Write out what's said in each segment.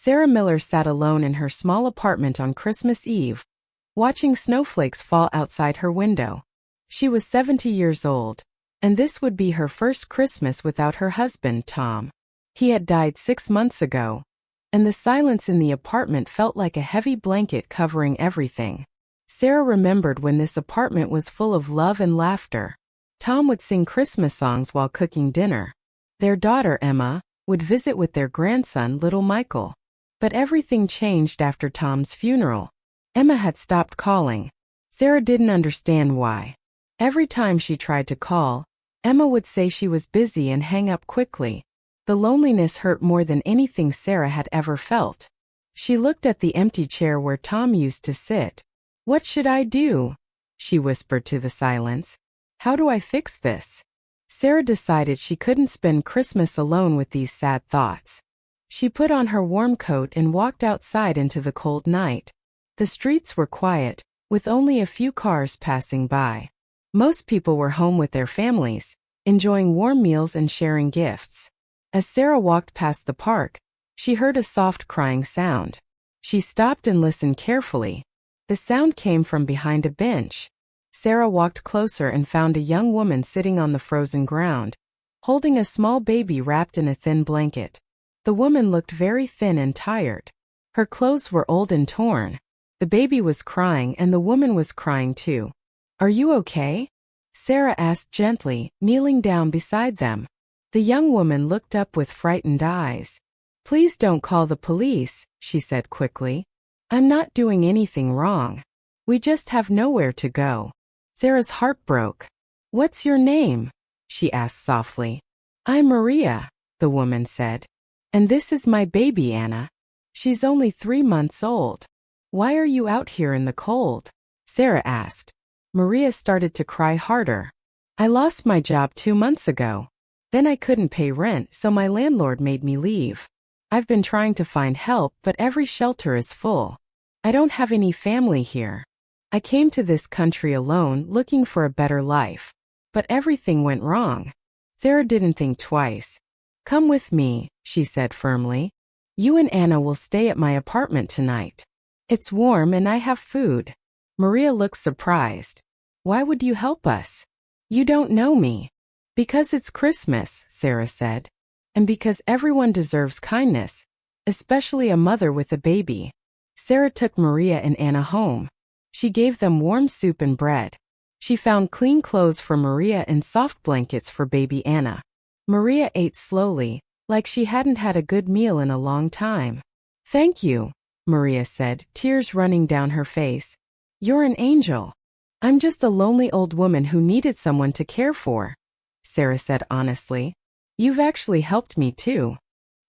Sarah Miller sat alone in her small apartment on Christmas Eve, watching snowflakes fall outside her window. She was 70 years old, and this would be her first Christmas without her husband, Tom. He had died 6 months ago, and the silence in the apartment felt like a heavy blanket covering everything. Sarah remembered when this apartment was full of love and laughter. Tom would sing Christmas songs while cooking dinner. Their daughter, Emma, would visit with their grandson, little Michael. But everything changed after Tom's funeral. Emma had stopped calling. Sarah didn't understand why. Every time she tried to call, Emma would say she was busy and hang up quickly. The loneliness hurt more than anything Sarah had ever felt. She looked at the empty chair where Tom used to sit. "What should I do?" she whispered to the silence. "How do I fix this?" Sarah decided she couldn't spend Christmas alone with these sad thoughts. She put on her warm coat and walked outside into the cold night. The streets were quiet, with only a few cars passing by. Most people were home with their families, enjoying warm meals and sharing gifts. As Sarah walked past the park, she heard a soft crying sound. She stopped and listened carefully. The sound came from behind a bench. Sarah walked closer and found a young woman sitting on the frozen ground, holding a small baby wrapped in a thin blanket. The woman looked very thin and tired. Her clothes were old and torn. The baby was crying and the woman was crying too. "Are you okay?" Sarah asked gently, kneeling down beside them. The young woman looked up with frightened eyes. "Please don't call the police," she said quickly. "I'm not doing anything wrong. We just have nowhere to go." Sarah's heart broke. "What's your name?" she asked softly. "I'm Maria," the woman said. "And this is my baby Anna. She's only 3 months old." "Why are you out here in the cold?" Sarah asked. Maria started to cry harder. "I lost my job 2 months ago. Then I couldn't pay rent, so my landlord made me leave. I've been trying to find help, but every shelter is full. I don't have any family here. I came to this country alone, looking for a better life. But everything went wrong." Sarah didn't think twice. "Come with me," she said firmly. "You and Anna will stay at my apartment tonight. It's warm and I have food." Maria looked surprised. "Why would you help us? You don't know me." "Because it's Christmas," Sarah said. "And because everyone deserves kindness, especially a mother with a baby." Sarah took Maria and Anna home. She gave them warm soup and bread. She found clean clothes for Maria and soft blankets for baby Anna. Maria ate slowly, like she hadn't had a good meal in a long time. "Thank you," Maria said, tears running down her face. "You're an angel." "I'm just a lonely old woman who needed someone to care for," Sarah said honestly. "You've actually helped me too."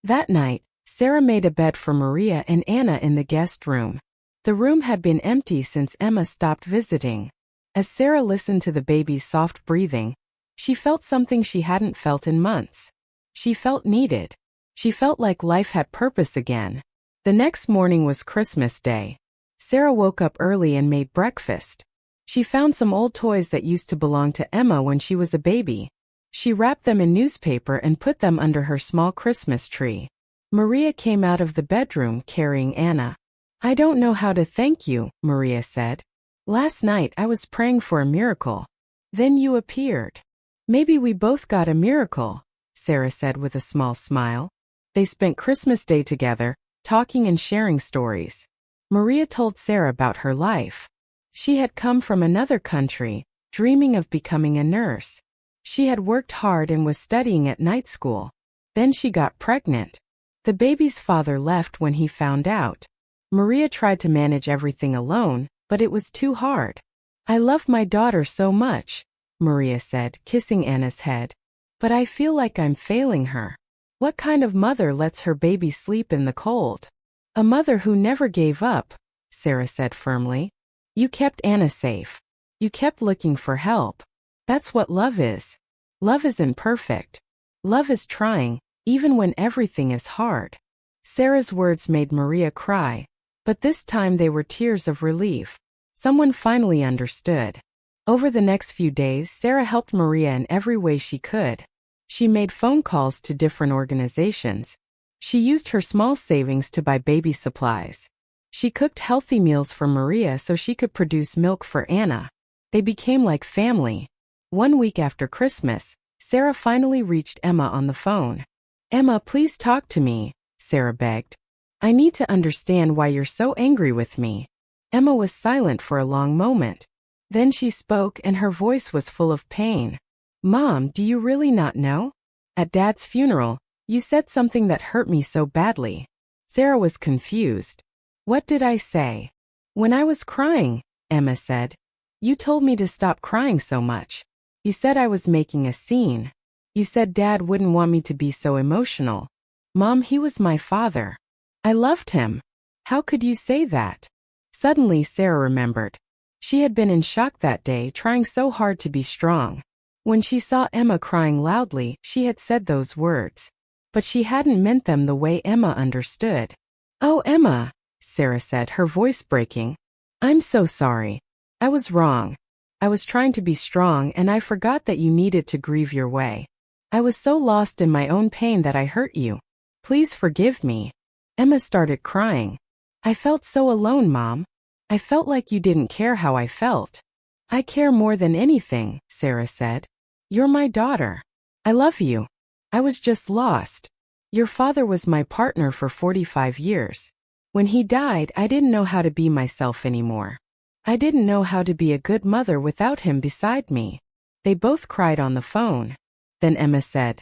That night, Sarah made a bed for Maria and Anna in the guest room. The room had been empty since Emma stopped visiting. As Sarah listened to the baby's soft breathing, she felt something she hadn't felt in months. She felt needed. She felt like life had purpose again. The next morning was Christmas Day. Sarah woke up early and made breakfast. She found some old toys that used to belong to Emma when she was a baby. She wrapped them in newspaper and put them under her small Christmas tree. Maria came out of the bedroom carrying Anna. "I don't know how to thank you," Maria said. "Last night I was praying for a miracle. Then you appeared." "Maybe we both got a miracle," Sarah said with a small smile. They spent Christmas Day together, talking and sharing stories. Maria told Sarah about her life. She had come from another country, dreaming of becoming a nurse. She had worked hard and was studying at night school. Then she got pregnant. The baby's father left when he found out. Maria tried to manage everything alone, but it was too hard. "I love my daughter so much," Maria said, kissing Anna's head. "But I feel like I'm failing her. What kind of mother lets her baby sleep in the cold?" "A mother who never gave up," Sarah said firmly. "You kept Anna safe. You kept looking for help. That's what love is. Love isn't perfect. Love is trying, even when everything is hard." Sarah's words made Maria cry, but this time they were tears of relief. Someone finally understood. Over the next few days, Sarah helped Maria in every way she could. She made phone calls to different organizations. She used her small savings to buy baby supplies. She cooked healthy meals for Maria so she could produce milk for Anna. They became like family. One week after Christmas, Sarah finally reached Emma on the phone. "Emma, please talk to me," Sarah begged. "I need to understand why you're so angry with me." Emma was silent for a long moment. Then she spoke and her voice was full of pain. "Mom, do you really not know? At Dad's funeral, you said something that hurt me so badly." Sarah was confused. "What did I say?" "When I was crying," Emma said. "You told me to stop crying so much. You said I was making a scene. You said Dad wouldn't want me to be so emotional. Mom, he was my father. I loved him. How could you say that?" Suddenly Sarah remembered. She had been in shock that day, trying so hard to be strong. When she saw Emma crying loudly, she had said those words. But she hadn't meant them the way Emma understood. "Oh, Emma," Sarah said, her voice breaking. "I'm so sorry. I was wrong. I was trying to be strong and I forgot that you needed to grieve your way. I was so lost in my own pain that I hurt you. Please forgive me." Emma started crying. "I felt so alone, Mom. I felt like you didn't care how I felt." "I care more than anything," Sarah said. "You're my daughter. I love you. I was just lost. Your father was my partner for 45 years. When he died, I didn't know how to be myself anymore. I didn't know how to be a good mother without him beside me." They both cried on the phone. Then Emma said,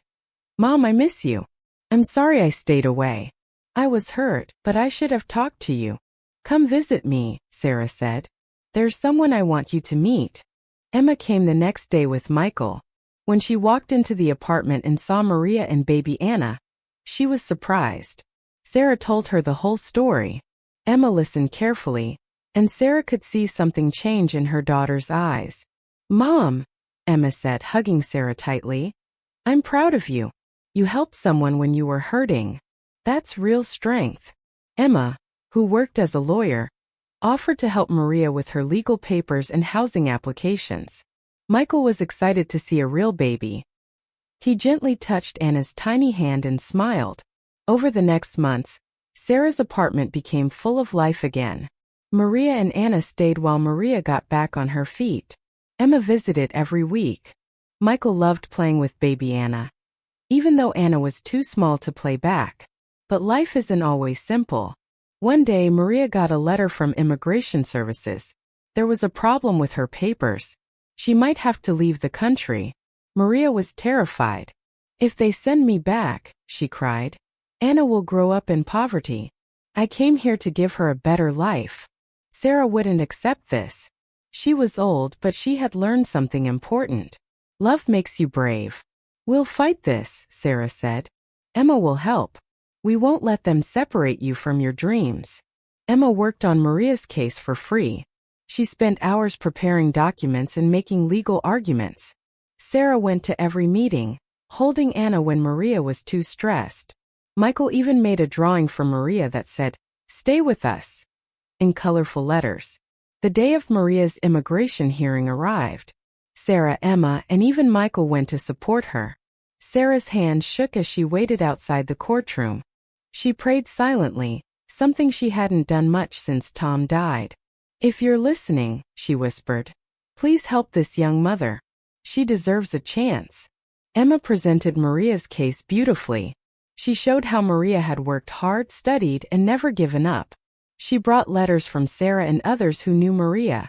"Mom, I miss you. I'm sorry I stayed away. I was hurt, but I should have talked to you." "Come visit me," Sarah said. "There's someone I want you to meet." Emma came the next day with Michael. When she walked into the apartment and saw Maria and baby Anna, she was surprised. Sarah told her the whole story. Emma listened carefully, and Sarah could see something change in her daughter's eyes. "Mom," Emma said, hugging Sarah tightly, "I'm proud of you. You helped someone when you were hurting. That's real strength." Emma, who worked as a lawyer, offered to help Maria with her legal papers and housing applications. Michael was excited to see a real baby. He gently touched Anna's tiny hand and smiled. Over the next months, Sarah's apartment became full of life again. Maria and Anna stayed while Maria got back on her feet. Emma visited every week. Michael loved playing with baby Anna, even though Anna was too small to play back. But life isn't always simple. One day, Maria got a letter from Immigration Services. There was a problem with her papers. She might have to leave the country. Maria was terrified. "If they send me back," she cried, "Anna will grow up in poverty. I came here to give her a better life." Sarah wouldn't accept this. She was old, but she had learned something important. Love makes you brave. "We'll fight this," Sarah said. "Emma will help. We won't let them separate you from your dreams." Emma worked on Maria's case for free. She spent hours preparing documents and making legal arguments. Sarah went to every meeting, holding Anna when Maria was too stressed. Michael even made a drawing for Maria that said, "Stay with us," in colorful letters. The day of Maria's immigration hearing arrived. Sarah, Emma, and even Michael went to support her. Sarah's hand shook as she waited outside the courtroom. She prayed silently, something she hadn't done much since Tom died. "If you're listening," she whispered, "please help this young mother. She deserves a chance." Emma presented Maria's case beautifully. She showed how Maria had worked hard, studied, and never given up. She brought letters from Sarah and others who knew Maria,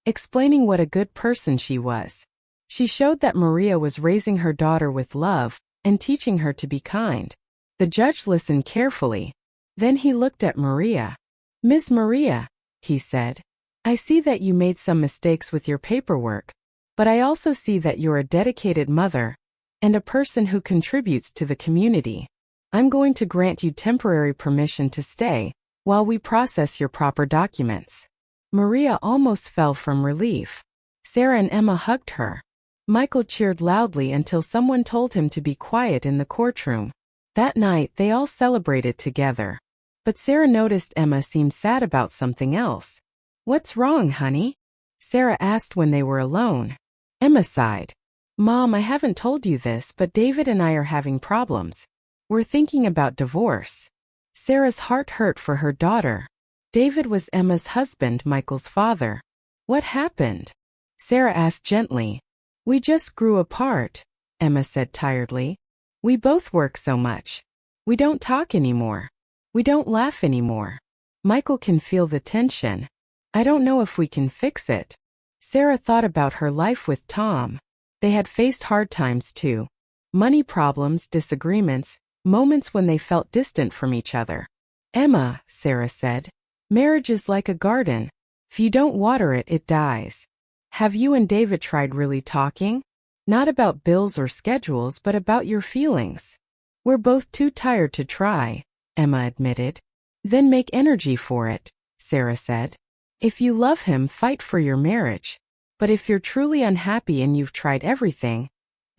explaining what a good person she was. She showed that Maria was raising her daughter with love and teaching her to be kind. The judge listened carefully. Then he looked at Maria. "Ms. Maria," he said, "I see that you made some mistakes with your paperwork, but I also see that you're a dedicated mother and a person who contributes to the community. I'm going to grant you temporary permission to stay while we process your proper documents." Maria almost fell from relief. Sarah and Emma hugged her. Michael cheered loudly until someone told him to be quiet in the courtroom. That night, they all celebrated together. But Sarah noticed Emma seemed sad about something else. "What's wrong, honey?" Sarah asked when they were alone. Emma sighed. "Mom, I haven't told you this, but David and I are having problems. We're thinking about divorce. Sarah's heart hurt for her daughter. David was Emma's husband, Michael's father. What happened? Sarah asked gently. We just grew apart, Emma said tiredly. We both work so much. We don't talk anymore. We don't laugh anymore. Michael can feel the tension. I don't know if we can fix it. Sarah thought about her life with Tom. They had faced hard times too. Money problems, disagreements, moments when they felt distant from each other. Emma, Sarah said, marriage is like a garden. If you don't water it, it dies. Have you and David tried really talking? Not about bills or schedules, but about your feelings. We're both too tired to try, Emma admitted. Then make energy for it, Sarah said. If you love him, fight for your marriage. But if you're truly unhappy and you've tried everything,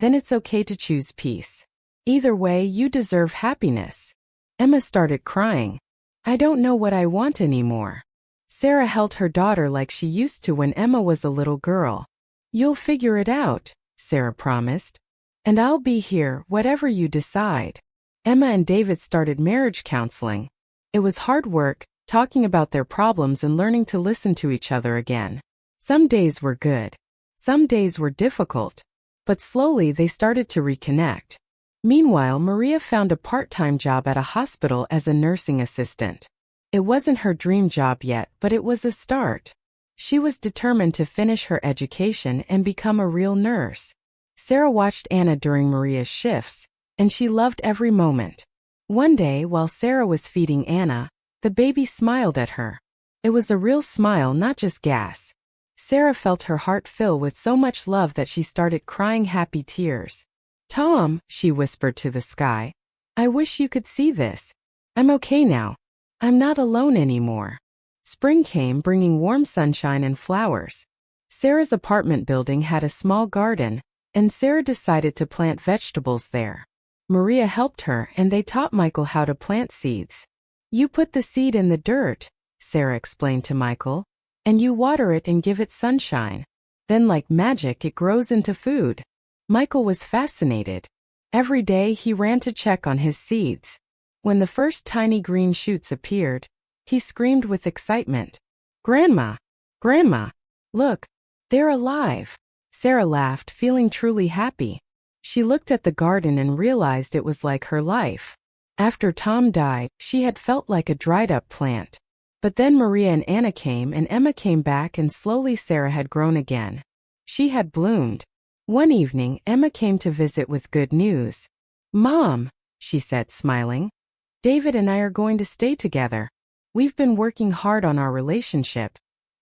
then it's okay to choose peace. Either way, you deserve happiness. Emma started crying. I don't know what I want anymore. Sarah held her daughter like she used to when Emma was a little girl. You'll figure it out, Sarah promised. And I'll be here, whatever you decide. Emma and David started marriage counseling. It was hard work, talking about their problems and learning to listen to each other again. Some days were good. Some days were difficult. But slowly they started to reconnect. Meanwhile, Maria found a part-time job at a hospital as a nursing assistant. It wasn't her dream job yet, but it was a start. She was determined to finish her education and become a real nurse. Sarah watched Anna during Maria's shifts, and she loved every moment. One day, while Sarah was feeding Anna, the baby smiled at her. It was a real smile, not just gas. Sarah felt her heart fill with so much love that she started crying happy tears. Tom, she whispered to the sky, I wish you could see this. I'm okay now. I'm not alone anymore. Spring came, bringing warm sunshine and flowers. Sarah's apartment building had a small garden, and Sarah decided to plant vegetables there. Maria helped her, and they taught Michael how to plant seeds. You put the seed in the dirt, Sarah explained to Michael, and you water it and give it sunshine. Then, like magic, it grows into food. Michael was fascinated. Every day he ran to check on his seeds. When the first tiny green shoots appeared, he screamed with excitement. Grandma! Grandma! Look! They're alive! Sarah laughed, feeling truly happy. She looked at the garden and realized it was like her life. After Tom died, she had felt like a dried-up plant. But then Maria and Anna came and Emma came back, and slowly Sarah had grown again. She had bloomed. One evening, Emma came to visit with good news. Mom, she said, smiling. David and I are going to stay together. We've been working hard on our relationship,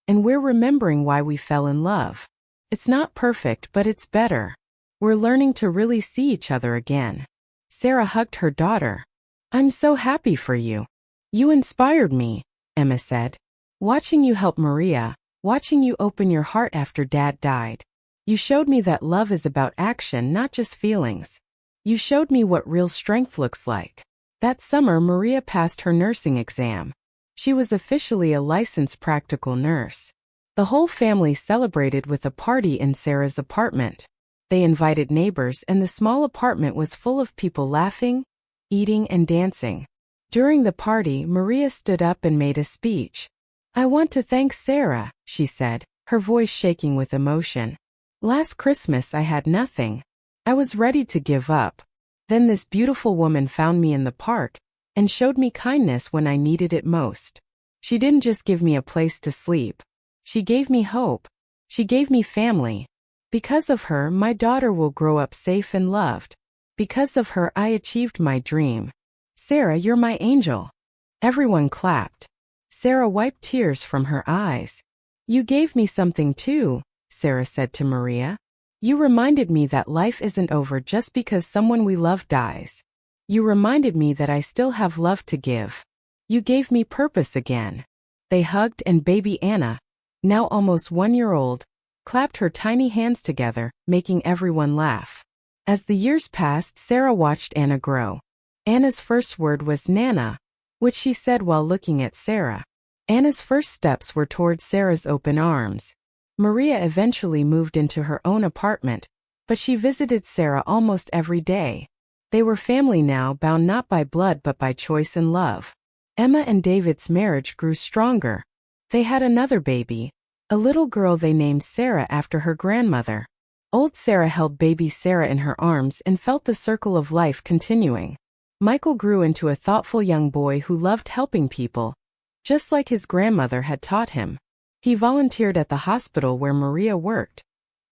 and we're remembering why we fell in love. It's not perfect, but it's better. We're learning to really see each other again. Sarah hugged her daughter. I'm so happy for you. You inspired me, Emma said. Watching you help Maria, watching you open your heart after Dad died. You showed me that love is about action, not just feelings. You showed me what real strength looks like. That summer, Maria passed her nursing exam. She was officially a licensed practical nurse. The whole family celebrated with a party in Sarah's apartment. They invited neighbors, and the small apartment was full of people laughing, eating, and dancing. During the party, Maria stood up and made a speech. I want to thank Sarah, she said, her voice shaking with emotion. Last Christmas I had nothing. I was ready to give up. Then this beautiful woman found me in the park and showed me kindness when I needed it most. She didn't just give me a place to sleep. She gave me hope. She gave me family. Because of her, my daughter will grow up safe and loved. Because of her, I achieved my dream. Sarah, you're my angel. Everyone clapped. Sarah wiped tears from her eyes. You gave me something too, Sarah said to Maria. You reminded me that life isn't over just because someone we love dies. You reminded me that I still have love to give. You gave me purpose again. They hugged, and baby Anna, now almost 1 year old, clapped her tiny hands together, making everyone laugh. As the years passed, Sarah watched Anna grow. Anna's first word was Nana, which she said while looking at Sarah. Anna's first steps were towards Sarah's open arms. Maria eventually moved into her own apartment, but she visited Sarah almost every day. They were family now, bound not by blood but by choice and love. Emma and David's marriage grew stronger. They had another baby, a little girl they named Sarah after her grandmother. Old Sarah held baby Sarah in her arms and felt the circle of life continuing. Michael grew into a thoughtful young boy who loved helping people, just like his grandmother had taught him. He volunteered at the hospital where Maria worked,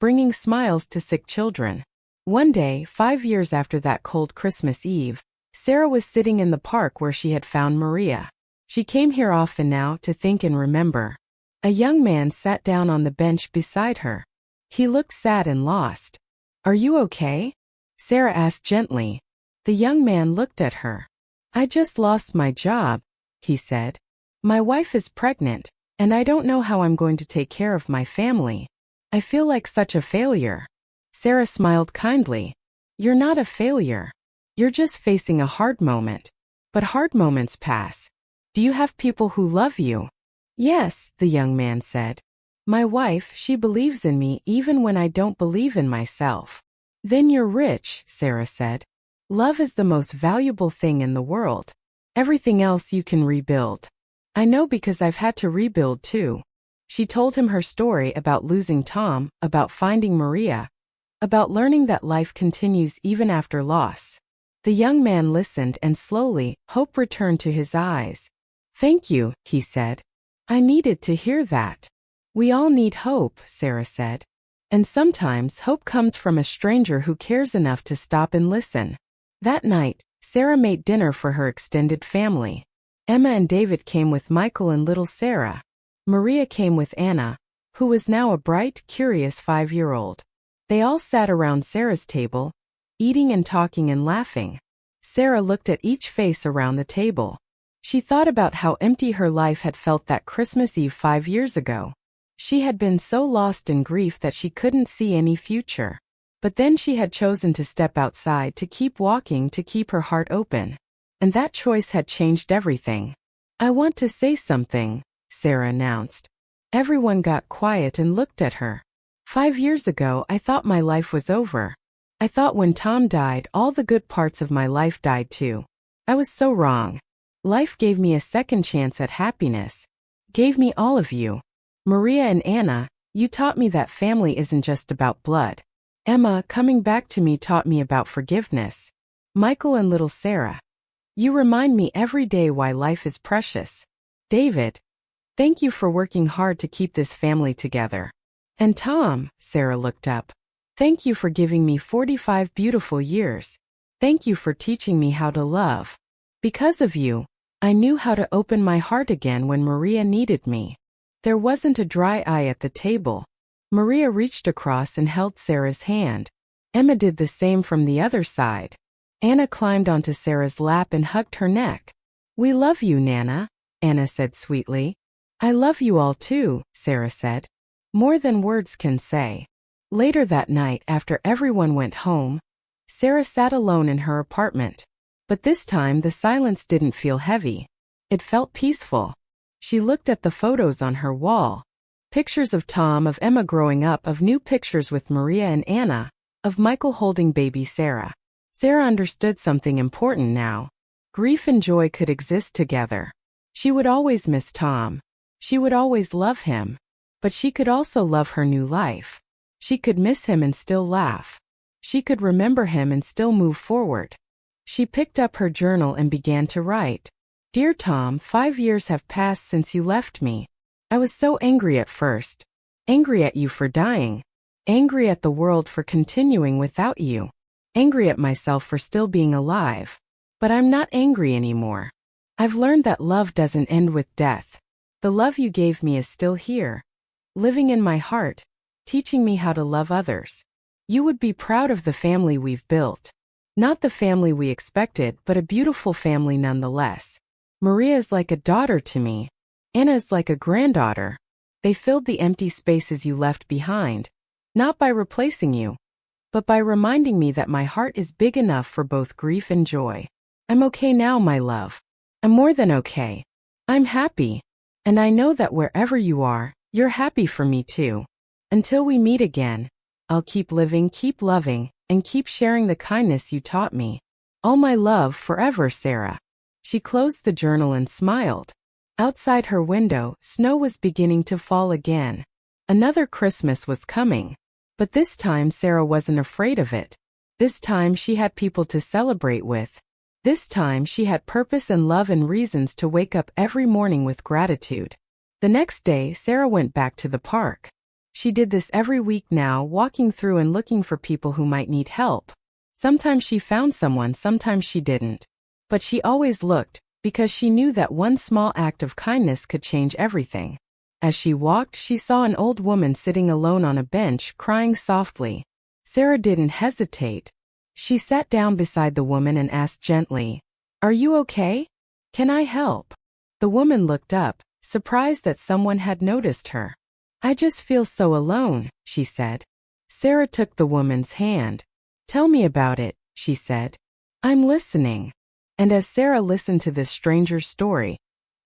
bringing smiles to sick children. One day, 5 years after that cold Christmas Eve, Sarah was sitting in the park where she had found Maria. She came here often now to think and remember. A young man sat down on the bench beside her. He looked sad and lost. "Are you okay?" Sarah asked gently. The young man looked at her. "I just lost my job," he said. "My wife is pregnant, and I don't know how I'm going to take care of my family. I feel like such a failure." Sarah smiled kindly. "You're not a failure. You're just facing a hard moment. But hard moments pass. Do you have people who love you?" "Yes," the young man said. "My wife, she believes in me even when I don't believe in myself." "Then you're rich," Sarah said. "Love is the most valuable thing in the world. Everything else you can rebuild." "I know because I've had to rebuild too." She told him her story about losing Tom, about finding Maria, about learning that life continues even after loss. The young man listened and slowly, hope returned to his eyes. "Thank you," he said. "I needed to hear that." "We all need hope," Sarah said. "And sometimes hope comes from a stranger who cares enough to stop and listen." That night, Sarah made dinner for her extended family. Emma and David came with Michael and little Sarah. Maria came with Anna, who was now a bright, curious 5-year-old. They all sat around Sarah's table, eating and talking and laughing. Sarah looked at each face around the table. She thought about how empty her life had felt that Christmas Eve 5 years ago. She had been so lost in grief that she couldn't see any future. But then she had chosen to step outside, to keep walking, to keep her heart open. And that choice had changed everything. "I want to say something," Sarah announced. Everyone got quiet and looked at her. 5 years ago, I thought my life was over. I thought when Tom died, all the good parts of my life died too. I was so wrong. Life gave me a second chance at happiness. Gave me all of you. Maria and Anna, you taught me that family isn't just about blood. Emma, coming back to me, taught me about forgiveness. Michael and little Sarah, you remind me every day why life is precious. David, thank you for working hard to keep this family together. And Tom, Sarah looked up, thank you for giving me 45 beautiful years. Thank you for teaching me how to love. Because of you, I knew how to open my heart again when Maria needed me. There wasn't a dry eye at the table. Maria reached across and held Sarah's hand. Emma did the same from the other side. Anna climbed onto Sarah's lap and hugged her neck. We love you, Nana, Anna said sweetly. I love you all too, Sarah said. More than words can say. Later that night, after everyone went home, Sarah sat alone in her apartment. But this time the silence didn't feel heavy. It felt peaceful. She looked at the photos on her wall. Pictures of Tom, of Emma growing up, of new pictures with Maria and Anna, of Michael holding baby Sarah. Sarah understood something important now. Grief and joy could exist together. She would always miss Tom. She would always love him. But she could also love her new life. She could miss him and still laugh. She could remember him and still move forward. She picked up her journal and began to write. Dear Tom, 5 years have passed since you left me. I was so angry at first. Angry at you for dying. Angry at the world for continuing without you. Angry at myself for still being alive. But I'm not angry anymore. I've learned that love doesn't end with death. The love you gave me is still here. Living in my heart. Teaching me how to love others. You would be proud of the family we've built. Not the family we expected, but a beautiful family nonetheless. Maria is like a daughter to me. Anna is like a granddaughter. They filled the empty spaces you left behind. Not by replacing you, but by reminding me that my heart is big enough for both grief and joy. I'm okay now, my love. I'm more than okay. I'm happy. And I know that wherever you are, you're happy for me too. Until we meet again, I'll keep living, keep loving, and keep sharing the kindness you taught me. All my love forever, Sarah. She closed the journal and smiled. Outside her window, snow was beginning to fall again. Another Christmas was coming. But this time Sarah wasn't afraid of it. This time she had people to celebrate with. This time she had purpose and love and reasons to wake up every morning with gratitude. The next day, Sarah went back to the park. She did this every week now, walking through and looking for people who might need help. Sometimes she found someone, sometimes she didn't. But she always looked, because she knew that one small act of kindness could change everything. As she walked, she saw an old woman sitting alone on a bench, crying softly. Sarah didn't hesitate. She sat down beside the woman and asked gently, "Are you okay? Can I help?" The woman looked up, surprised that someone had noticed her. "I just feel so alone," she said. Sarah took the woman's hand. "Tell me about it," she said. "I'm listening." And as Sarah listened to this stranger's story,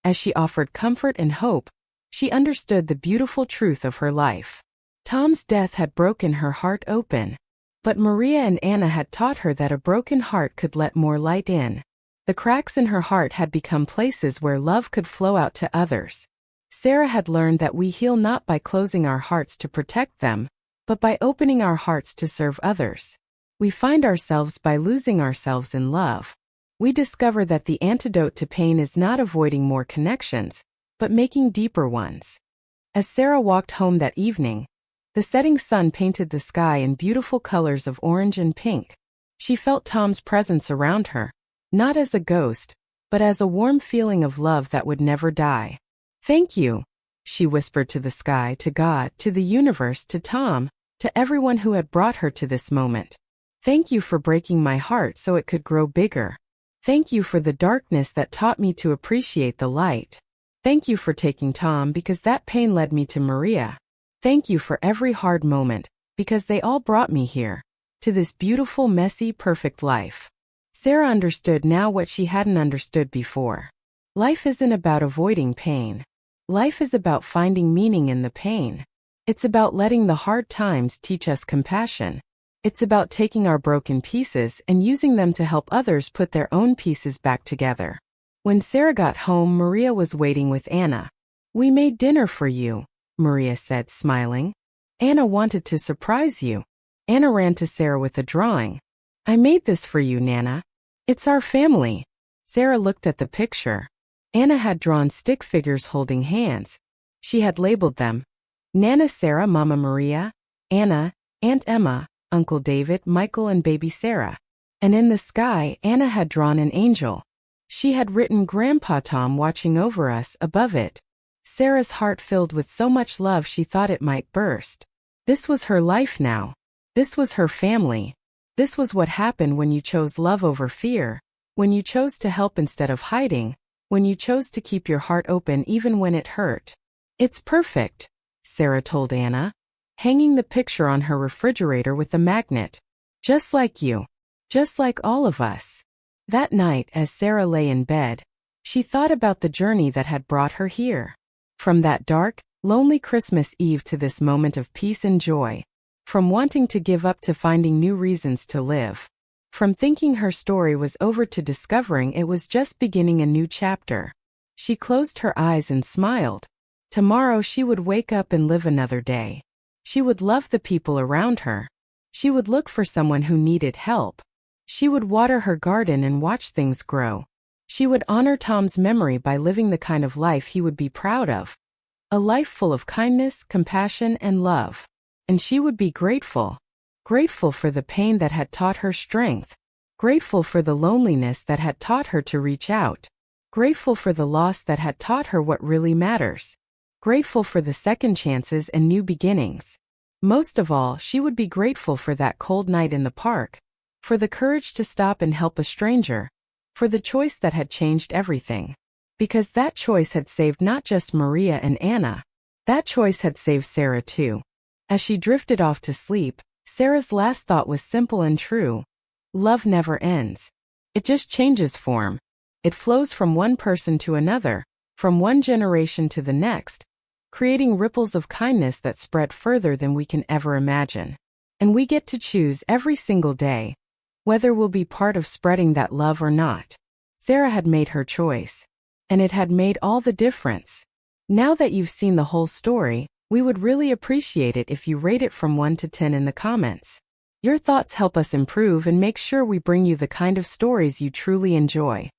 as she offered comfort and hope, she understood the beautiful truth of her life. Tom's death had broken her heart open. But Maria and Anna had taught her that a broken heart could let more light in. The cracks in her heart had become places where love could flow out to others. Sarah had learned that we heal not by closing our hearts to protect them, but by opening our hearts to serve others. We find ourselves by losing ourselves in love. We discover that the antidote to pain is not avoiding more connections, but making deeper ones. As Sarah walked home that evening, the setting sun painted the sky in beautiful colors of orange and pink. She felt Tom's presence around her, not as a ghost, but as a warm feeling of love that would never die. "Thank you," she whispered to the sky, to God, to the universe, to Tom, to everyone who had brought her to this moment. "Thank you for breaking my heart so it could grow bigger. Thank you for the darkness that taught me to appreciate the light. Thank you for taking Tom because that pain led me to Maria. Thank you for every hard moment, because they all brought me here, to this beautiful, messy, perfect life." Sarah understood now what she hadn't understood before. Life isn't about avoiding pain. Life is about finding meaning in the pain. It's about letting the hard times teach us compassion. It's about taking our broken pieces and using them to help others put their own pieces back together. When Sarah got home, Maria was waiting with Anna. "We made dinner for you," Maria said, smiling. "Anna wanted to surprise you." Anna ran to Sarah with a drawing. "I made this for you, Nana. It's our family." Sarah looked at the picture. Anna had drawn stick figures holding hands. She had labeled them Nana Sarah, Mama Maria, Anna, Aunt Emma, Uncle David, Michael, and Baby Sarah. And in the sky, Anna had drawn an angel. She had written Grandpa Tom watching over us above it. Sarah's heart filled with so much love she thought it might burst. This was her life now. This was her family. This was what happened when you chose love over fear, when you chose to help instead of hiding, when you chose to keep your heart open even when it hurt. "It's perfect," Sarah told Anna, hanging the picture on her refrigerator with a magnet. "Just like you. Just like all of us." That night, as Sarah lay in bed, she thought about the journey that had brought her here. From that dark, lonely Christmas Eve to this moment of peace and joy. From wanting to give up to finding new reasons to live. From thinking her story was over to discovering it was just beginning a new chapter. She closed her eyes and smiled. Tomorrow she would wake up and live another day. She would love the people around her. She would look for someone who needed help. She would water her garden and watch things grow. She would honor Tom's memory by living the kind of life he would be proud of. A life full of kindness, compassion, and love. And she would be grateful. Grateful for the pain that had taught her strength. Grateful for the loneliness that had taught her to reach out. Grateful for the loss that had taught her what really matters. Grateful for the second chances and new beginnings. Most of all, she would be grateful for that cold night in the park. For the courage to stop and help a stranger. For the choice that had changed everything. Because that choice had saved not just Maria and Anna. That choice had saved Sarah too. As she drifted off to sleep, Sarah's last thought was simple and true. Love never ends. It just changes form. It flows from one person to another, from one generation to the next, creating ripples of kindness that spread further than we can ever imagine. And we get to choose every single day whether we'll be part of spreading that love or not. Sarah had made her choice, and it had made all the difference. Now that you've seen the whole story, we would really appreciate it if you rate it from 1 to 10 in the comments. Your thoughts help us improve and make sure we bring you the kind of stories you truly enjoy.